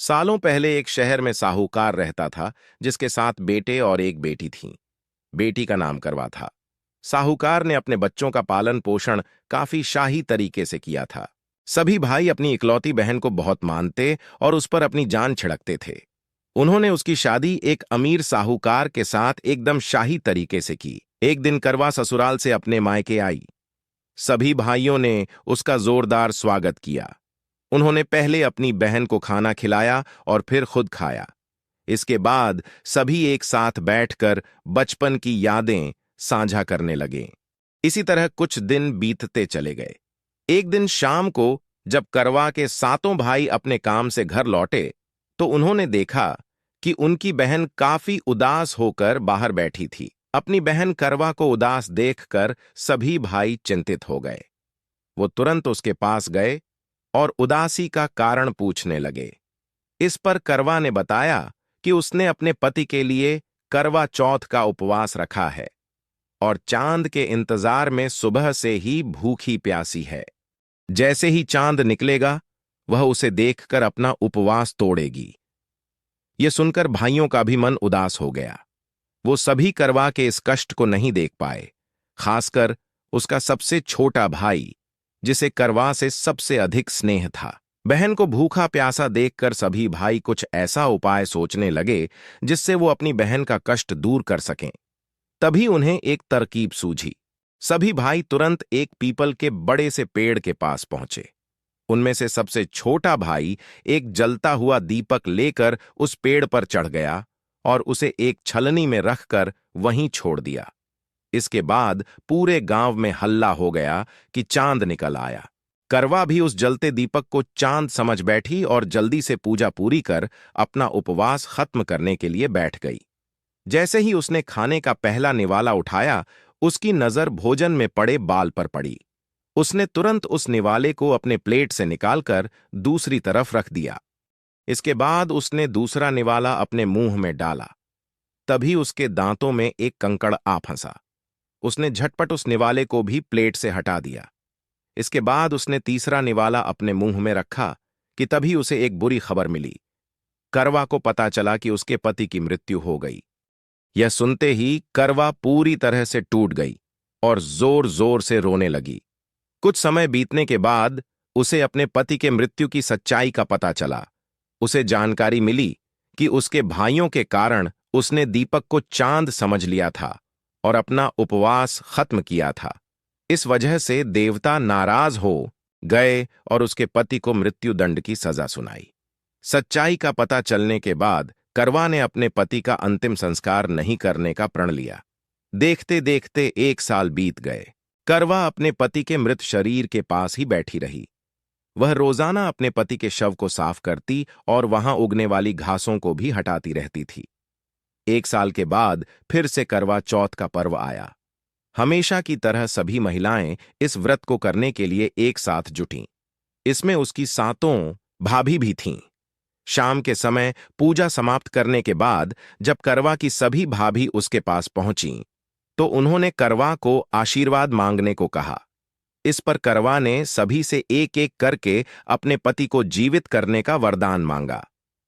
सालों पहले एक शहर में साहूकार रहता था जिसके 7 बेटे और एक बेटी थी। बेटी का नाम करवा था। साहूकार ने अपने बच्चों का पालन पोषण काफी शाही तरीके से किया था। सभी भाई अपनी इकलौती बहन को बहुत मानते और उस पर अपनी जान छिड़कते थे। उन्होंने उसकी शादी एक अमीर साहूकार के साथ एकदम शाही तरीके से की। एक दिन करवा ससुराल से अपने मायके आई। सभी भाइयों ने उसका जोरदार स्वागत किया। उन्होंने पहले अपनी बहन को खाना खिलाया और फिर खुद खाया। इसके बाद सभी एक साथ बैठकर बचपन की यादें साझा करने लगे। इसी तरह कुछ दिन बीतते चले गए। एक दिन शाम को जब करवा के 7 भाई अपने काम से घर लौटे तो उन्होंने देखा कि उनकी बहन काफी उदास होकर बाहर बैठी थी। अपनी बहन करवा को उदास देखकर सभी भाई चिंतित हो गए। वो तुरंत उसके पास गए और उदासी का कारण पूछने लगे। इस पर करवा ने बताया कि उसने अपने पति के लिए करवा चौथ का उपवास रखा है और चांद के इंतजार में सुबह से ही भूखी प्यासी है। जैसे ही चांद निकलेगा वह उसे देखकर अपना उपवास तोड़ेगी। यह सुनकर भाइयों का भी मन उदास हो गया। वो सभी करवा के इस कष्ट को नहीं देख पाए, खासकर उसका सबसे छोटा भाई जिसे करवा से सबसे अधिक स्नेह था। बहन को भूखा प्यासा देखकर सभी भाई कुछ ऐसा उपाय सोचने लगे जिससे वो अपनी बहन का कष्ट दूर कर सकें। तभी उन्हें एक तरकीब सूझी। सभी भाई तुरंत एक पीपल के बड़े से पेड़ के पास पहुंचे। उनमें से सबसे छोटा भाई एक जलता हुआ दीपक लेकर उस पेड़ पर चढ़ गया और उसे एक छलनी में रखकर वहीं छोड़ दिया। इसके बाद पूरे गांव में हल्ला हो गया कि चांद निकल आया। करवा भी उस जलते दीपक को चांद समझ बैठी और जल्दी से पूजा पूरी कर अपना उपवास खत्म करने के लिए बैठ गई। जैसे ही उसने खाने का पहला निवाला उठाया, उसकी नजर भोजन में पड़े बाल पर पड़ी। उसने तुरंत उस निवाले को अपने प्लेट से निकालकर दूसरी तरफ रख दिया। इसके बाद उसने दूसरा निवाला अपने मुंह में डाला। तभी उसके दांतों में एक कंकड़ आ फंसा। उसने झटपट उस निवाले को भी प्लेट से हटा दिया। इसके बाद उसने तीसरा निवाला अपने मुंह में रखा कि तभी उसे एक बुरी खबर मिली। करवा को पता चला कि उसके पति की मृत्यु हो गई। यह सुनते ही करवा पूरी तरह से टूट गई और जोर जोर से रोने लगी। कुछ समय बीतने के बाद उसे अपने पति के मृत्यु की सच्चाई का पता चला। उसे जानकारी मिली कि उसके भाइयों के कारण उसने दीपक को चांद समझ लिया था और अपना उपवास खत्म किया था। इस वजह से देवता नाराज हो गए और उसके पति को मृत्यु दंड की सजा सुनाई। सच्चाई का पता चलने के बाद करवा ने अपने पति का अंतिम संस्कार नहीं करने का प्रण लिया। देखते देखते 1 साल बीत गए। करवा अपने पति के मृत शरीर के पास ही बैठी रही। वह रोजाना अपने पति के शव को साफ करती और वहां उगने वाली घासों को भी हटाती रहती थी। 1 साल के बाद फिर से करवा चौथ का पर्व आया। हमेशा की तरह सभी महिलाएं इस व्रत को करने के लिए एक साथ जुटीं। इसमें उसकी 7 भाभी भी थीं। शाम के समय पूजा समाप्त करने के बाद जब करवा की सभी भाभी उसके पास पहुंचीं, तो उन्होंने करवा को आशीर्वाद मांगने को कहा। इस पर करवा ने सभी से एक एक करके अपने पति को जीवित करने का वरदान मांगा।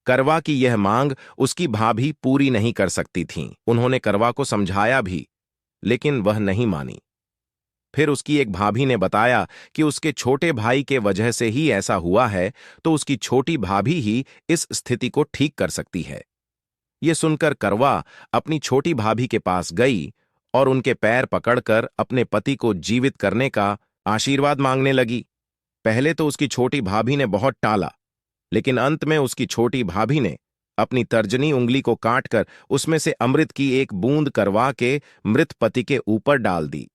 करवा की यह मांग उसकी भाभी पूरी नहीं कर सकती थीं। उन्होंने करवा को समझाया भी, लेकिन वह नहीं मानी। फिर उसकी एक भाभी ने बताया कि उसके छोटे भाई के वजह से ही ऐसा हुआ है, तो उसकी छोटी भाभी ही इस स्थिति को ठीक कर सकती है। यह सुनकर करवा अपनी छोटी भाभी के पास गई और उनके पैर पकड़कर अपने पति को जीवित करने का आशीर्वाद मांगने लगी। पहले तो उसकी छोटी भाभी ने बहुत टाला, लेकिन अंत में उसकी छोटी भाभी ने अपनी तर्जनी उंगली को काटकर उसमें से अमृत की एक बूंद करवा के मृत पति के ऊपर डाल दी।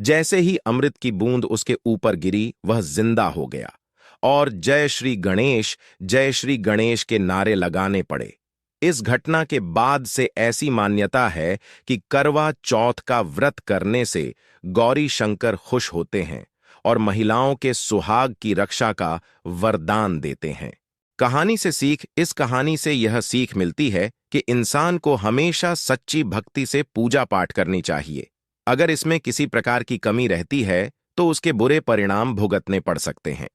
जैसे ही अमृत की बूंद उसके ऊपर गिरी, वह जिंदा हो गया और जय श्री गणेश के नारे लगाने पड़े। इस घटना के बाद से ऐसी मान्यता है कि करवा चौथ का व्रत करने से गौरी शंकर खुश होते हैं और महिलाओं के सुहाग की रक्षा का वरदान देते हैं। कहानी से सीख। इस कहानी से यह सीख मिलती है कि इंसान को हमेशा सच्ची भक्ति से पूजा पाठ करनी चाहिए। अगर इसमें किसी प्रकार की कमी रहती है तो उसके बुरे परिणाम भुगतने पड़ सकते हैं।